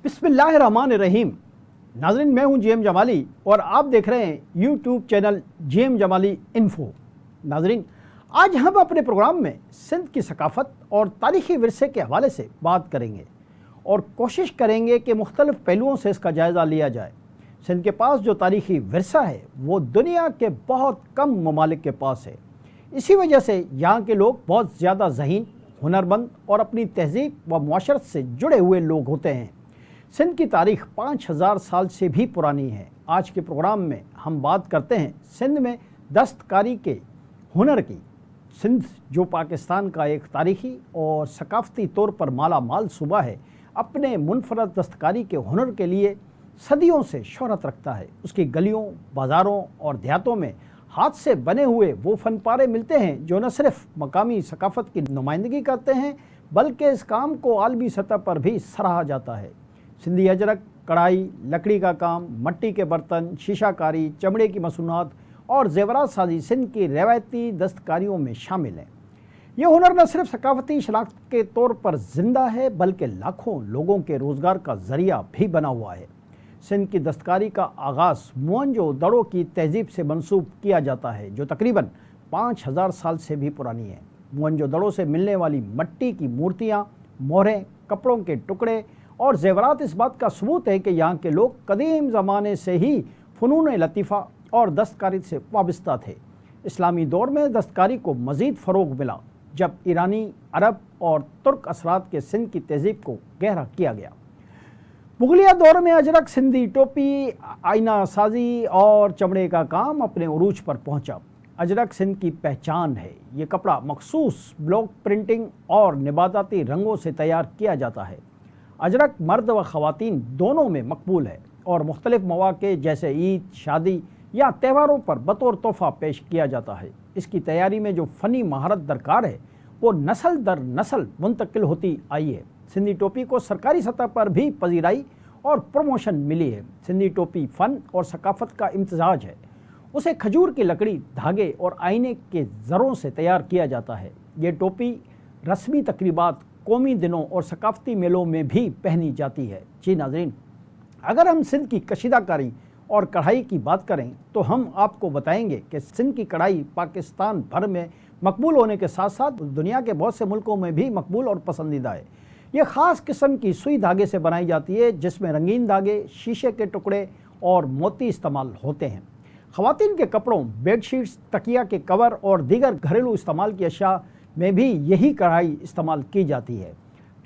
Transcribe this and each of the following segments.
बिस्मिल्लाहिर्रहमानिर्रहीम। नाज़रीन, मैं हूं जेएम जमाली और आप देख रहे हैं YouTube channel JM Jamali info. नाज़रीन, आज हम अपने प्रोग्राम में सिंध की सकाफ़त और तारीख़ी विरसे के हवाले से बात करेंगे और कोशिश करेंगे कि मुख्तलिफ़ पहलुओं से इसका जायज़ा लिया जाए। सिंध के पास जो तारीख़ी विरसा है वो दुनिया के बहुत कम ममालिक के पास है। इसी वजह से यहाँ के लोग बहुत ज़्यादा ज़हीन, हुनरमंद और अपनी तहज़ीब व मुआशरत से जुड़े हुए लोग होते हैं। सिंध की तारीख़ 5000 साल से भी पुरानी है। आज के प्रोग्राम में हम बात करते हैं सिंध में दस्तकारी के हुनर की। सिंध जो पाकिस्तान का एक तारीख़ी और सकाफ़ती तौर पर माला माल सूबा है, अपने मुनफरद दस्तकारी के हुनर के लिए सदियों से शोहरत रखता है। उसकी गलियों, बाज़ारों और देहातों में हाथ से बने हुए वो फन पारे मिलते हैं जो न सिर्फ मकामी सकाफ़त की नुमाइंदगी करते हैं बल्कि इस काम को आलमी सतह पर भी सराहा जाता है। सिंधी अजरक, कढ़ाई, लकड़ी का काम, मट्टी के बर्तन, शीशाकारी, चमड़े की मसूनात और ज़ेवरात साजी सिंध की रवायती दस्तकारियों में शामिल हैं। ये हुनर न सिर्फ सकाफ़ती शनाख्त के तौर पर ज़िंदा है बल्कि लाखों लोगों के रोज़गार का ज़रिया भी बना हुआ है। सिंध की दस्तकारी का आगाज़ मोहनजोदड़ो की तहज़ीब से मंसूब किया जाता है जो तकरीबन 5000 साल से भी पुरानी है। मोहनजोदड़ो से मिलने वाली मट्टी की मूर्तियाँ, मोहरें, कपड़ों के टुकड़े और ज़ेवरात इस बात का सबूत है कि यहाँ के लोग कदीम ज़माने से ही फ़नून लतीफ़ा और दस्तकारी से वाबस्ता थे। इस्लामी दौर में दस्तकारी को मज़ीद फ़रोग़ मिला जब ईरानी, अरब और तुर्क असरात के सिंध की तहज़ीब को गहरा किया गया। मुग़लिया दौर में अजरक, सिंधी टोपी, आईना साजी और चमड़े का काम अपने उरूज पर पहुँचा। अजरक सिंध की पहचान है। ये कपड़ा मखसूस ब्लॉक प्रिंटिंग और नबाताती रंगों से तैयार किया जाता है। अजरक मर्द व ख़वातीन दोनों में मकबूल है और मुख्तलिफ़ मौक़े जैसे ईद, शादी या त्योहारों पर बतौर तोहफ़ा पेश किया जाता है। इसकी तैयारी में जो फ़नी महारत दरकार है वो नस्ल दर नस्ल मुंतकिल होती आई है। सिंधी टोपी को सरकारी सतह पर भी पजीराई और प्रमोशन मिली है। सिंधी टोपी फ़न और सकाफ़त का इम्तिजाज है। उसे खजूर की लकड़ी, धागे और आईने के ज़रों से तैयार किया जाता है। ये टोपी रस्मी तकरीबात, कौमी दिनों और सकाफ़ती मेलों में भी पहनी जाती है। जी नाज़रीन, अगर हम सिंध की कशीदाकारी और कढ़ाई की बात करें तो हम आपको बताएंगे कि सिंध की कढ़ाई पाकिस्तान भर में मकबूल होने के साथ साथ दुनिया के बहुत से मुल्कों में भी मकबूल और पसंदीदा है। ये ख़ास किस्म की सुई धागे से बनाई जाती है जिसमें रंगीन धागे, शीशे के टुकड़े और मोती इस्तेमाल होते हैं। ख़वातीन के कपड़ों, बेडशीट्स, तकिया के कवर और दीगर घरेलू इस्तेमाल की अशिया में भी यही कढ़ाई इस्तेमाल की जाती है।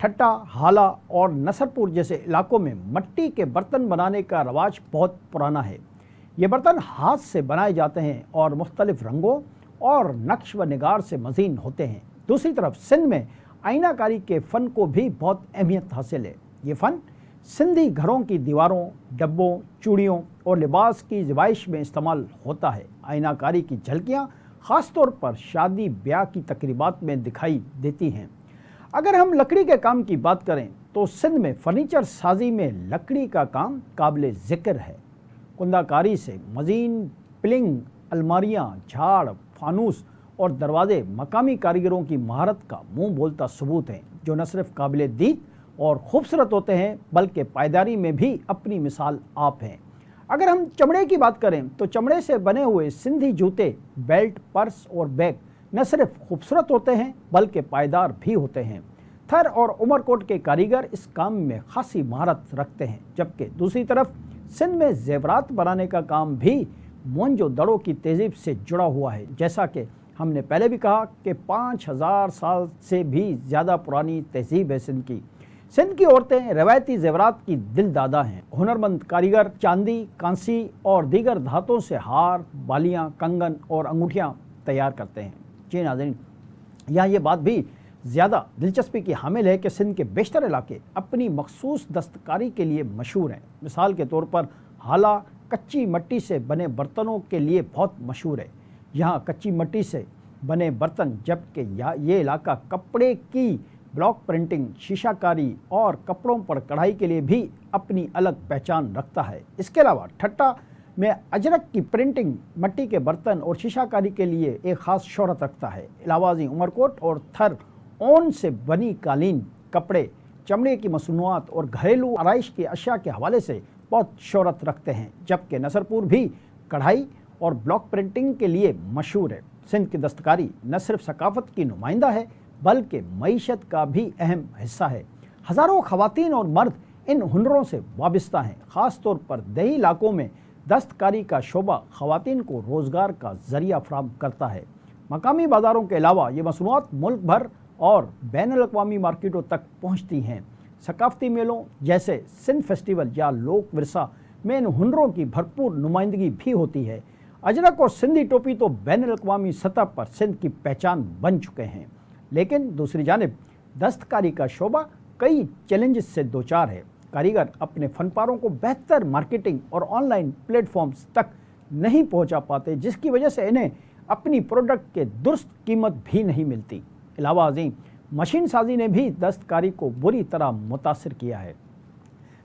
ठट्टा, हाला और नसरपुर जैसे इलाकों में मट्टी के बर्तन बनाने का रवाज बहुत पुराना है। ये बर्तन हाथ से बनाए जाते हैं और मुख्तलिफ़ रंगों और नक्श व निगार से मज़ीन होते हैं। दूसरी तरफ सिंध में आईनाकारी के फ़न को भी बहुत अहमियत हासिल है। ये फ़न सिंधी घरों की दीवारों, डब्बों, चूड़ियों और लिबास की ज़िबाइश में इस्तेमाल होता है। आईनाकारी की झलकियाँ ख़ास तौर पर शादी ब्याह की तकरीबात में दिखाई देती हैं। अगर हम लकड़ी के काम की बात करें तो सिंध में फ़र्नीचर साजी में लकड़ी का काम काबिल ज़िक्र है। कुंदाकारी से मज़ीन, पिलिंग, अलमारियाँ, झाड़, फानूस और दरवाज़े मकामी कारीगरों की महारत का मुँह बोलता सबूत हैं जो न सिर्फ काबिल दीद और ख़ूबसूरत होते हैं बल्कि पायदारी में भी अपनी मिसाल आप हैं। अगर हम चमड़े की बात करें तो चमड़े से बने हुए सिंधी जूते, बेल्ट, पर्स और बैग न सिर्फ खूबसूरत होते हैं बल्कि पायदार भी होते हैं। थर और उमरकोट के कारीगर इस काम में खासी महारत रखते हैं, जबकि दूसरी तरफ सिंध में ज़ेवरात बनाने का काम भी मोहनजोदड़ो की तहज़ीब से जुड़ा हुआ है। जैसा कि हमने पहले भी कहा कि 5000 साल से भी ज़्यादा पुरानी तहज़ीब है सिंध की। सिंध की औरतें रवायती ज़ेवरात की दिल दादा हैं। हुनरमंद कारीगर चांदी, कांसी और दीगर धातों से हार, बालियाँ, कंगन और अंगूठियाँ तैयार करते हैं। जी नाज़रीन, यहाँ ये बात भी ज़्यादा दिलचस्पी की हामिल है कि सिंध के बेशतर इलाके अपनी मखसूस दस्तकारी के लिए मशहूर हैं। मिसाल के तौर पर हाला कच्ची मट्टी से बने बर्तनों के लिए बहुत मशहूर है। यहाँ कच्ची मट्टी से बने बर्तन, जबकि ये इलाका कपड़े की ब्लॉक प्रिंटिंग, शीशाकारी और कपड़ों पर कढ़ाई के लिए भी अपनी अलग पहचान रखता है। इसके अलावा ठट्टा में अजरक की प्रिंटिंग, मट्टी के बर्तन और शीशाकारी के लिए एक ख़ास शोहरत रखता है। इलावाज़ी उमरकोट और थर, ओन से बनी कालीन, कपड़े, चमड़े की मसनूआत और घरेलू आराइश की अशिया के हवाले से बहुत शोहरत रखते हैं, जबकि नसरपुर भी कढ़ाई और ब्लॉक प्रिंटिंग के लिए मशहूर है। सिंध की दस्तकारी न सिर्फ सकाफत की नुमाइंदा है बल्कि मईशत का भी अहम हिस्सा है। हज़ारों ख़वातीन और मर्द इन हुनरों से वाबस्ता हैं। ख़ास तौर पर देही इलाकों में दस्तकारी का शोबा ख़वातीन को रोज़गार का ज़रिया फराहम करता है। मकामी बाज़ारों के अलावा ये मसनूआत मुल्क भर और बैनुल-अक़वामी मार्केटों तक पहुँचती हैं। सकाफ़ती मेलों जैसे सिंध फेस्टिवल या लोक विरसा में इन हुनरों की भरपूर नुमाइंदगी भी होती है। अजरक और सिंधी टोपी तो बैनुल-अक़वामी सतह पर सिंध की पहचान बन चुके हैं, लेकिन दूसरी जानिब दस्तकारी का शोबा कई चैलेंजेस से दो चार है। कारीगर अपने फनपारों को बेहतर मार्केटिंग और ऑनलाइन प्लेटफॉर्म्स तक नहीं पहुंचा पाते, जिसकी वजह से इन्हें अपनी प्रोडक्ट के दुरुस्त कीमत भी नहीं मिलती। अलावा अज़ीम मशीन साजी ने भी दस्तकारी को बुरी तरह मुतासिर किया है।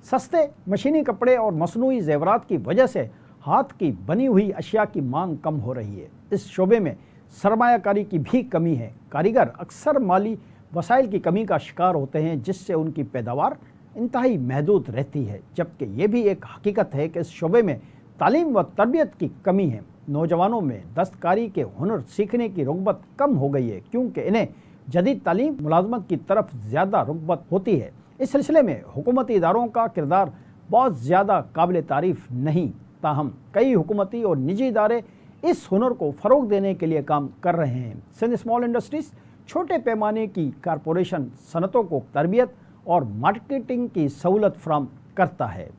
सस्ते मशीनी कपड़े और मसनूई ज़ेवरात की वजह से हाथ की बनी हुई अशिया की मांग कम हो रही है। इस शोबे में सरमायाकारी की भी कमी है। कारीगर अक्सर माली वसाइल की कमी का शिकार होते हैं, जिससे उनकी पैदावार इंतहाई महदूद रहती है। जबकि ये भी एक हकीकत है कि इस शोबे में तालीम व तरबियत की कमी है। नौजवानों में दस्तकारी के हुनर सीखने की रग़बत कम हो गई है, क्योंकि इन्हें जदीद तालीम मुलाजमत की तरफ ज़्यादा रग़बत होती है। इस सिलसिले में हुकूमती इदारों का किरदार बहुत ज़्यादा काबिल तारीफ़ नहीं, ताहम कई हुकूमती और निजी इदारे इस हुनर को फ़रोग़ देने के लिए काम कर रहे हैं। सिंध स्मॉल इंडस्ट्रीज़ छोटे पैमाने की कारपोरेशन सनतों को तरबियत और मार्केटिंग की सहूलत फराहम करता है।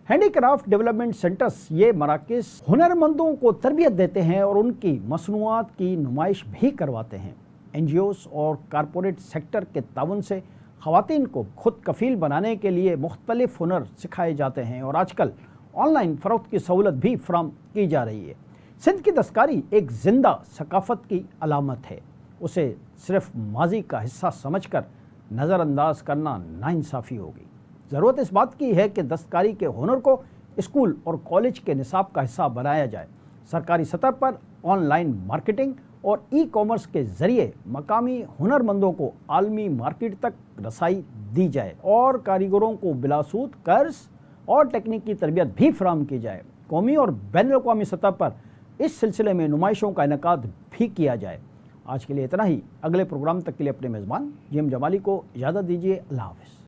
हैंडीक्राफ्ट डेवलपमेंट सेंटर्स ये मराकज़ हुनरमंदों को तरबियत देते हैं और उनकी मसनूआत की नुमाइश भी करवाते हैं। NGOs और कारपोरेट सेक्टर के ताउन से ख़वातीन को खुद कफ़ील बनाने के लिए मुख्तलिफ हुनर सिखाए जाते हैं और आजकल ऑनलाइन फ़रोख्त की सहूलत भी फराहम की जा रही है। सिंध की दस्तकारी एक ज़िंदा सकाफ़त की अलामत है। उसे सिर्फ माजी का हिस्सा समझकर नज़रअंदाज करना नाइंसाफ़ी होगी। ज़रूरत इस बात की है कि दस्तकारी के हुनर को स्कूल और कॉलेज के निसाब का हिस्सा बनाया जाए। सरकारी सतह पर ऑनलाइन मार्केटिंग और ई-कॉमर्स के ज़रिए मकामी हुनरमंदों को आलमी मार्केट तक रसाई दी जाए और कारीगरों को बिलासूद कर्ज और टेक्निक की तरबियत भी फराहम की जाए। कौमी और बैनुल-अक़वामी सतह पर इस सिलसिले में नुमाइशों का इनेकाद भी किया जाए। आज के लिए इतना ही। अगले प्रोग्राम तक के लिए अपने मेज़बान JM जमाली को इजाज़त दीजिए। अल्लाह हाफ़िज़।